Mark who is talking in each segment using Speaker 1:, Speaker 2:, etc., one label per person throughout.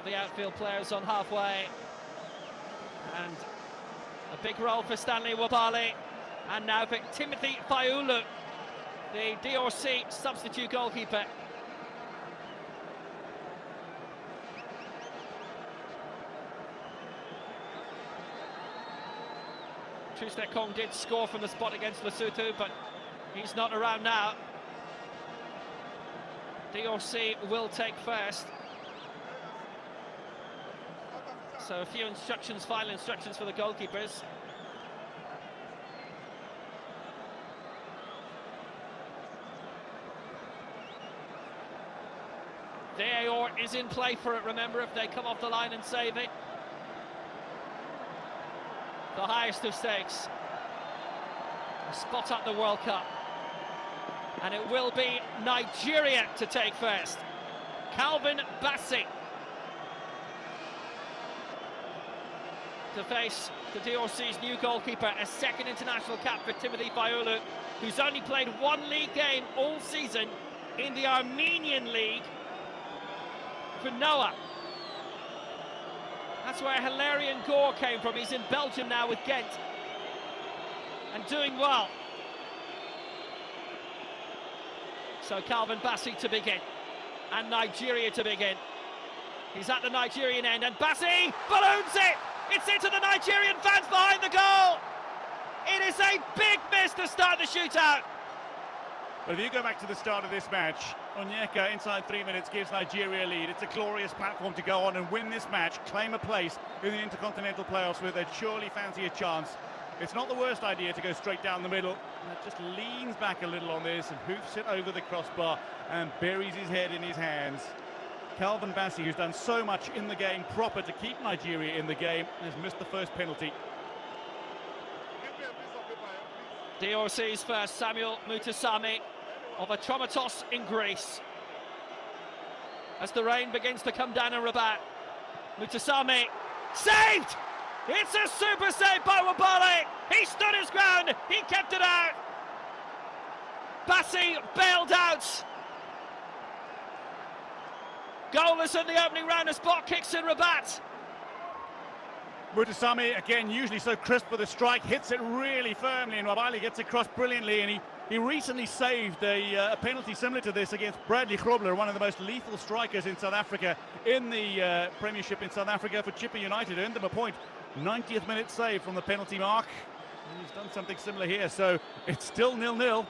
Speaker 1: the outfield players on halfway. And a big role for Stanley Wabali. And now for Timothy Fayulu, the DRC substitute goalkeeper. Kong did score from the spot against Lesotho, but he's not around now. DRC will take first. So a few instructions, final instructions for the goalkeepers. VAR is in play for it, remember, if they come off the line and save it. The highest of stakes. A spot at the World Cup. And it will be Nigeria to take first. Calvin Bassey to face the DRC's new goalkeeper, a second international cap for Timothy Fayulu, who's only played one league game all season in the Armenian League for Noah. That's where Hilarion Gore came from. He's in Belgium now with Ghent and doing well. So Calvin Bassey to begin and Nigeria to begin. He's at the Nigerian end and Bassey balloons it! It's into the Nigerian fans behind the goal! It is a big miss to start the shootout.
Speaker 2: But if you go back to the start of this match, Onyeka inside 3 minutes gives Nigeria a lead. It's a glorious platform to go on and win this match, claim a place in the Intercontinental Playoffs where they'd surely fancy a chance. It's not the worst idea to go straight down the middle. And it just leans back a little on this and hoofs it over the crossbar and buries his head in his hands. Calvin Bassey, who's done so much in the game proper to keep Nigeria in the game, has missed the first penalty.
Speaker 1: DRC's first, Samuel Mutasami of Atromitos in Greece. As the rain begins to come down in Rabat, Mutasami saved! It's a super save by Wabali. He stood his ground, he kept it out. Bassey bailed out. Goalless in the opening round, a spot kicks in Rabat.
Speaker 2: Mutasami, again, usually so crisp with a strike, hits it really firmly, and Wabali gets across brilliantly, and he recently saved a penalty similar to this against Bradley Grobler, one of the most lethal strikers in South Africa, in the Premiership in South Africa for Chippa United. Earned them a point. 90th minute save from the penalty mark. And he's done something similar here, so it's still 0-0.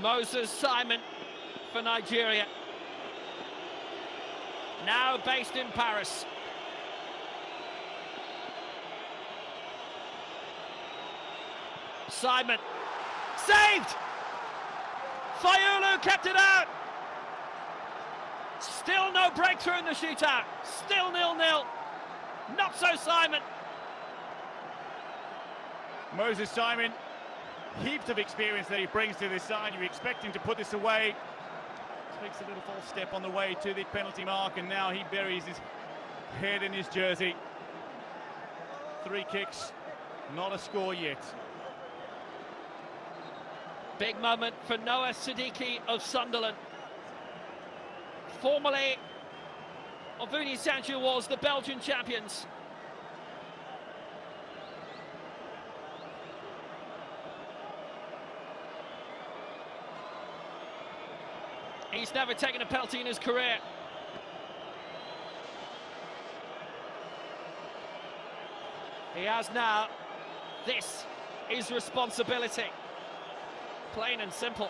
Speaker 1: Moses Simon for Nigeria. Now based in Paris. Simon saved! Fayulu kept it out! Still no breakthrough in the shootout. Still 0-0. Not so Simon.
Speaker 2: Moses Simon, heaps of experience that he brings to this side. You expect him to put this away. Takes a little false step on the way to the penalty mark, and now he buries his head in his jersey. 3 kicks, not a score yet.
Speaker 1: Big moment for Noah Siddiqui of Sunderland. Formerly, Ovuni Sancho was the Belgian champions. He's never taken a penalty in his career. He has now. This is responsibility. Plain and simple.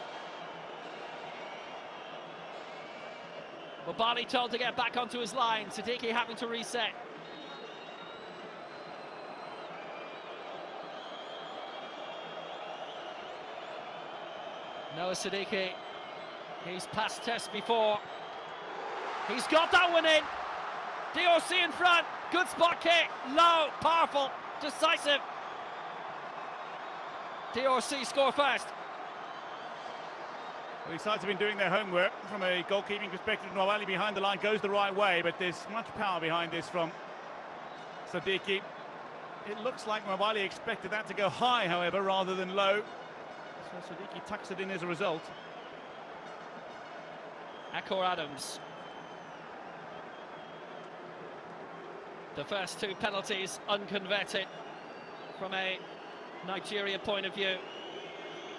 Speaker 1: Wabali told to get back onto his line. Siddiqui having to reset. Noah Siddiqui. He's passed test before. He's got that one in. DRC in front. Good spot kick. Low, powerful, decisive. DRC score first.
Speaker 2: Well, these sides have been doing their homework from a goalkeeping perspective. Nwabali behind the line goes the right way, but there's much power behind this from Siddiqui. It looks like Nwabali expected that to go high, however, rather than low. So Siddiqui tucks it in as a result.
Speaker 1: Akor Adams. The first two penalties unconverted from a Nigeria point of view.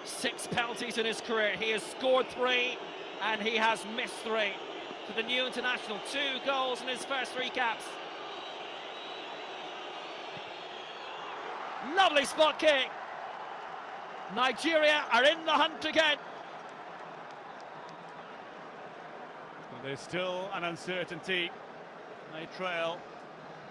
Speaker 1: 6 penalties in his career. He has scored 3 and he has missed 3. For the new international, 2 goals in his first 3 caps. Lovely spot kick. Nigeria are in the hunt again.
Speaker 2: Well, there's still an uncertainty. They trail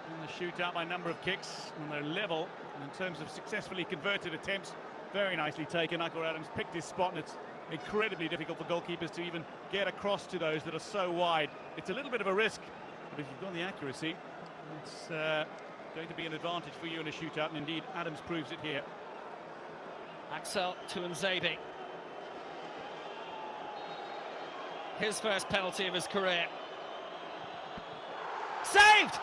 Speaker 2: in the shootout by number of kicks, and they're level. And in terms of successfully converted attempts, very nicely taken. Michael Adams picked his spot, and it's incredibly difficult for goalkeepers to even get across to those that are so wide. It's a little bit of a risk, but if you've got the accuracy, it's going to be an advantage for you in a shootout, and indeed Adams proves it here.
Speaker 1: Axel Tuanzebe. His first penalty of his career. Saved!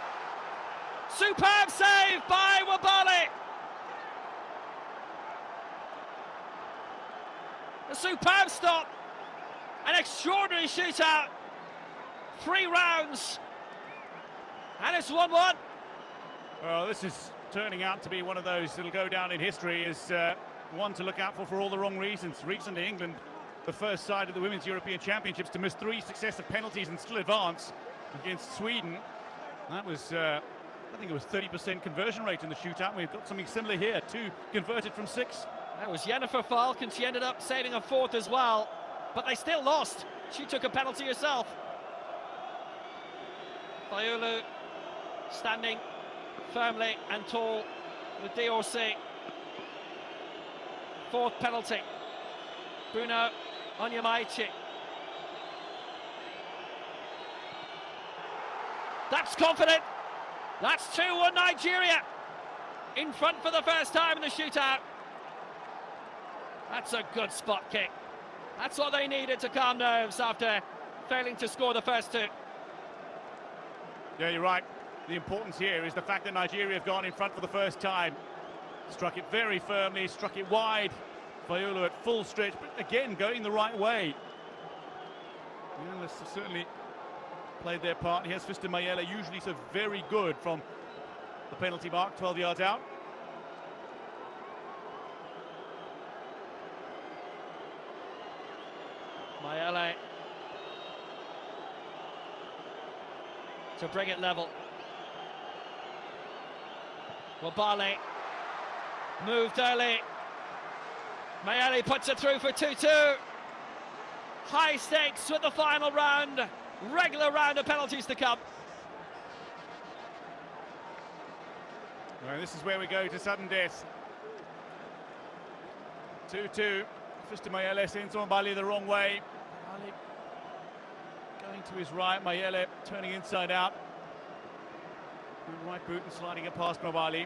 Speaker 1: Superb save by Wabali! A superb stop! An extraordinary shootout! 3 rounds! And it's 1-1.
Speaker 2: Well, this is turning out to be one of those that'll go down in history as one to look out for all the wrong reasons. Recently, England, the first side of the Women's European Championships to miss 3 successive penalties and still advance against Sweden. That was, I think it was 30% conversion rate in the shootout. We've got something similar here, 2 converted from 6.
Speaker 1: That was Jennifer Falk, and she ended up saving a 4th as well. But they still lost. She took a penalty herself. Fayulu standing firmly and tall with DRC. 4th penalty. Bruno Onyemaichi. That's confident. That's 2-1 Nigeria. In front for the first time in the shootout. That's a good spot kick. That's what they needed to calm nerves after failing to score the first 2.
Speaker 2: Yeah, you're right. The importance here is the fact that Nigeria have gone in front for the first time. Struck it very firmly, struck it wide. Fayulu at full stretch, but again, going the right way. The analysts have certainly played their part. Here's Fiston Mayele, usually so very good from the penalty mark, 12 yards out.
Speaker 1: Mayele to bring it level. Wabali moved early. Mayele puts it through for 2-2. High stakes with the final round. Regular round of penalties to come.
Speaker 2: Well, this is where we go to sudden death. 2-2. Fiston Mayele sends Wabali the wrong way. Wabali going to his right. Mayele turning inside out. Right boot and sliding it past Wabali.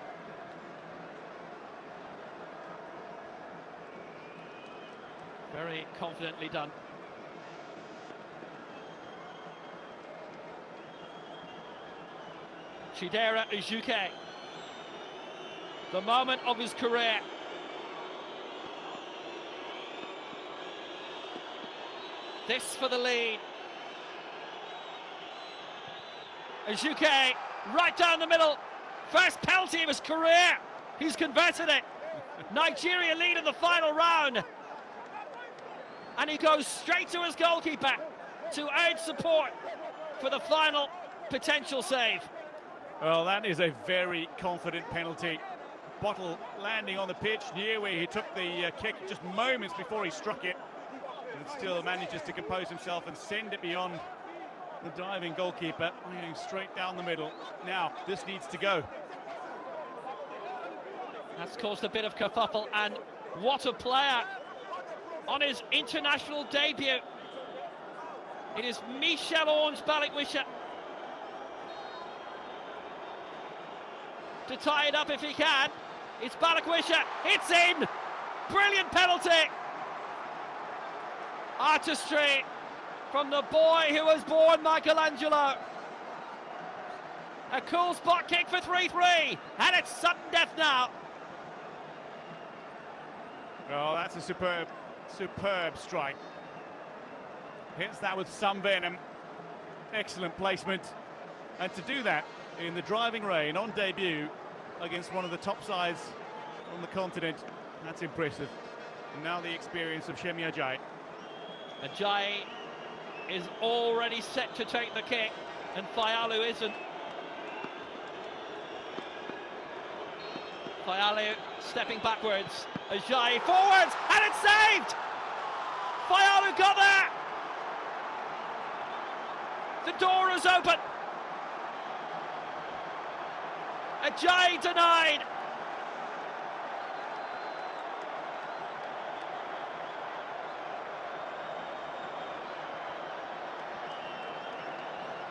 Speaker 1: Very confidently done. Chidera Ujuke. The moment of his career. This for the lead. Ujuke right down the middle. First penalty of his career. He's converted it. Nigeria lead in the final round. And he goes straight to his goalkeeper to urge support for the final potential save.
Speaker 2: Well, that is a very confident penalty. Bottle landing on the pitch near where he took the kick just moments before he struck it. And still manages to compose himself and send it beyond the diving goalkeeper, going straight down the middle. Now, this needs to go.
Speaker 1: That's caused a bit of kerfuffle, and what a player on his international debut. It is Michel Orange Balikwisha to tie it up if he can. It's Balikwisha, it's in! Brilliant penalty! Artistry from the boy who was born Michelangelo. A cool spot kick for 3-3, and it's sudden death now.
Speaker 2: Oh, that's a superb strike. Hits that with some venom. Excellent placement. And to do that in the driving rain on debut against one of the top sides on the continent. That's impressive. And now the experience of Shemi Ajayi.
Speaker 1: Ajayi is already set to take the kick, and Fayalu isn't. Fayalu stepping backwards. Ajayi forwards, and it's saved! Fayalu got there! The door is open. Ajayi denied.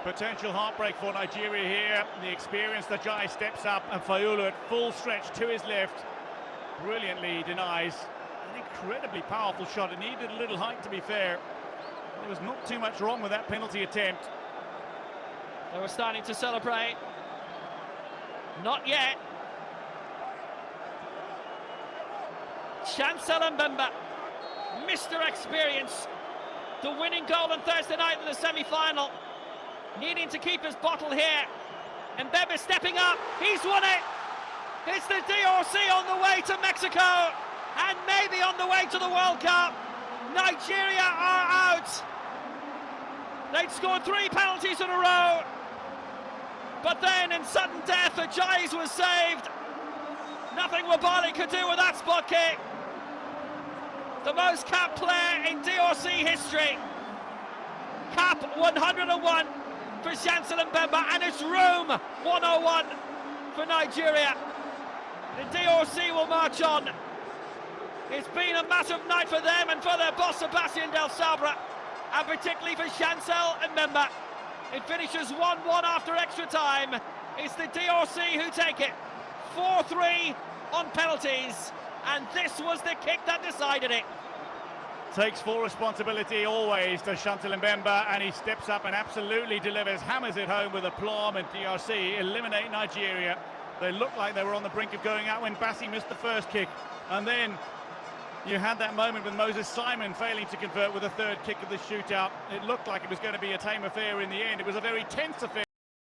Speaker 2: Potential heartbreak for Nigeria here. The experienced Ajayi steps up, and Fayalu at full stretch to his left brilliantly denies. An incredibly powerful shot. It needed a little height, to be fair. There was not too much wrong with that penalty attempt.
Speaker 1: They were starting to celebrate. Not yet. Chancel Mbemba, Mr. Experience, the winning goal on Thursday night in the semi-final, needing to keep his bottle here. Mbemba stepping up, he's won it. It's the DRC on the way to Mexico, and maybe on the way to the World Cup. Nigeria are out. They'd scored 3 penalties in a row, but then in sudden death, Ajayi's was saved. Nothing Wabali could do with that spot kick. The most capped player in DRC history. Cap 101 for Chancel Mbemba, and it's room 101 for Nigeria. The DRC will march on. It's been a massive night for them and for their boss Sebastian Del Sabra, and particularly for Chancel Mbemba. It finishes 1-1 after extra time. It's the DRC who take it. 4-3 on penalties, and this was the kick that decided it.
Speaker 2: Takes full responsibility always to Chancel Mbemba, and he steps up and absolutely delivers, hammers it home with aplomb, and DRC eliminate Nigeria. They looked like they were on the brink of going out when Bassi missed the first kick, and then you had that moment with Moses Simon failing to convert with a third kick of the shootout. It looked like it was going to be a tame affair in the end. It was a very tense affair.